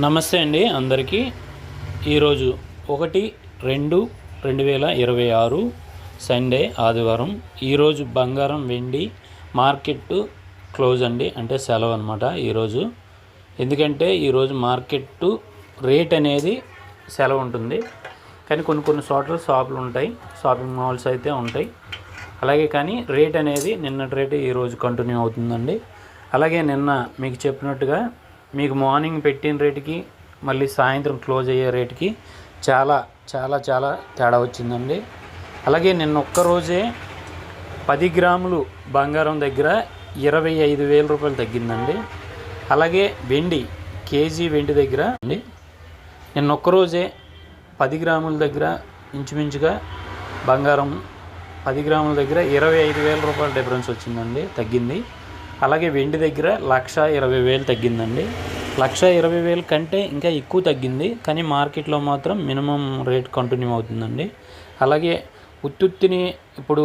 నమస్తే అండి అందరికీ. ఈరోజు 1/2/2026 సండే ఆదివారం. ఈరోజు బంగారం వెండి మార్కెట్ క్లోజ్ అండి, అంటే సెలవు అనమాట ఈరోజు. ఎందుకంటే ఈరోజు మార్కెట్ రేట్ అనేది సెలవు ఉంటుంది, కానీ కొన్ని చోట్ల షాపులు ఉంటాయి, షాపింగ్ మాల్స్ అయితే ఉంటాయి. అలాగే కానీ రేట్ అనేది నిన్నటి రేటు ఈరోజు కంటిన్యూ అవుతుందండి. అలాగే నిన్న మీకు చెప్పినట్టుగా మీకు మార్నింగ్ పెట్టిన రేటుకి మళ్ళీ సాయంత్రం క్లోజ్ అయ్యే రేటుకి చాలా చాలా చాలా తేడా వచ్చిందండి. అలాగే నిన్న ఒక్కరోజే 10 గ్రాములు బంగారం దగ్గర 25,000 రూపాయలు తగ్గిందండి. అలాగే వెండి కేజీ వెండి దగ్గర అండి నిన్న ఒక్కరోజే 10 గ్రాముల దగ్గర ఇంచుమించుగా బంగారం 10 గ్రాముల దగ్గర 25,000 రూపాయల డిఫరెన్స్ వచ్చిందండి, తగ్గింది. అలాగే వెండి దగ్గర 1,20,000 తగ్గిందండి. 1,20,000 కంటే ఇంకా ఎక్కువ తగ్గింది, కానీ మార్కెట్లో మాత్రం మినిమం రేట్ కంటిన్యూ అవుతుందండి. అలాగే ఉత్తుత్తిని ఇప్పుడు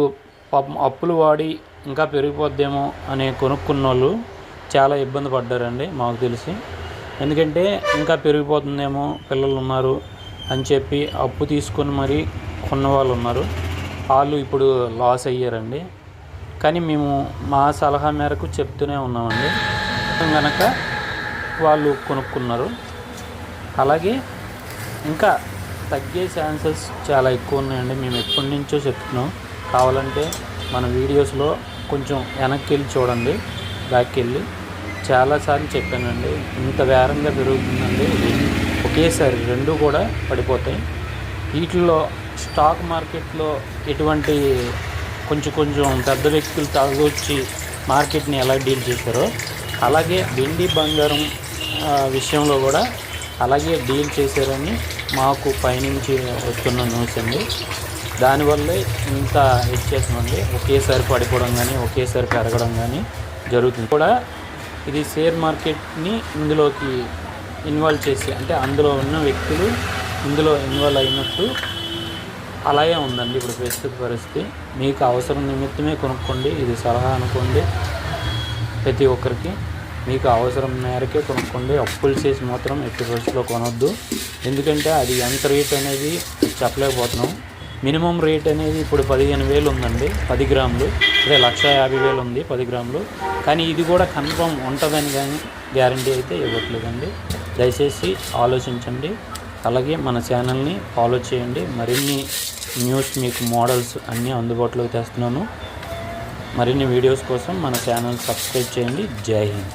అప్పులు వాడి ఇంకా పెరిగిపోద్దేమో అని కొనుక్కున్న వాళ్ళు చాలా ఇబ్బంది పడ్డారండి మాకు తెలిసి. ఎందుకంటే ఇంకా పెరిగిపోతుందేమో, పిల్లలు ఉన్నారు అని చెప్పి అప్పు తీసుకొని మరీ కొన్న వాళ్ళు ఉన్నారు, వాళ్ళు ఇప్పుడు లాస్ అయ్యారండి. కానీ మేము మా సలహా మేరకు చెప్తూనే ఉన్నామండి, కనుక వాళ్ళు కొనుక్కున్నారు. అలాగే ఇంకా తగ్గే ఛాన్సెస్ చాలా ఎక్కువ ఉన్నాయండి. మేము ఎప్పటి నుంచో చెప్తున్నాం, కావాలంటే మన వీడియోస్లో కొంచెం వెనక్కి వెళ్ళి చూడండి, బ్యాక్కి వెళ్ళి చాలాసార్లు చెప్పానండి. ఇంత వేరంగా పెరుగుతుందండి, ఒకేసారి రెండు కూడా పడిపోతాయి. వీటిల్లో స్టాక్ మార్కెట్లో ఎటువంటి కొంచెం పెద్ద వ్యక్తులు తాగొచ్చి మార్కెట్ని ఎలా డీల్ చేశారో, అలాగే వెండి బంగారం విషయంలో కూడా అలాగే డీల్ చేశారని మాకు పైనుంచి వస్తున్న న్యూస్ అండి. దానివల్లే ఇంత వ్యత్యాసమండి, ఒకేసారి పడిపోవడం కానీ ఒకేసారి పెరగడం కానీ జరుగుతుంది. కూడా ఇది షేర్ మార్కెట్ని ఇందులోకి ఇన్వాల్వ్ చేసి, అంటే అందులో ఉన్న వ్యక్తులు ఇందులో ఇన్వాల్వ్ అయినట్టు అలాగే ఉందండి ఇప్పుడు ప్రస్తుత పరిస్థితి. మీకు అవసరం నిమిత్తమే కొనుక్కోండి, ఇది సలహా అనుకోండి. ప్రతి ఒక్కరికి మీకు అవసరం మేరకే కొనుక్కోండి, అప్పులు చేసి మాత్రం ఎట్టి పరిస్థితిలో కొనొద్దు. ఎందుకంటే అది ఎంత రేట్ అనేది చెప్పలేకపోతున్నాం. మినిమం రేట్ అనేది ఇప్పుడు 15,000 ఉందండి 10 గ్రాములు, అదే 1,50,000 ఉంది 10 గ్రాములు. కానీ ఇది కూడా కన్ఫర్మ్ ఉంటుందని కానీ గ్యారంటీ అయితే ఇవ్వట్లేదండి. దయచేసి ఆలోచించండి. అలాగే మన ఛానల్ని ఫాలో చేయండి. మరిన్ని న్యూస్ మీకు మోడల్స్ అన్నీ అందుబాటులోకి తెస్తున్నాను. మరిన్ని వీడియోస్ కోసం మన ఛానల్ సబ్స్క్రైబ్ చేయండి. జై హింద్.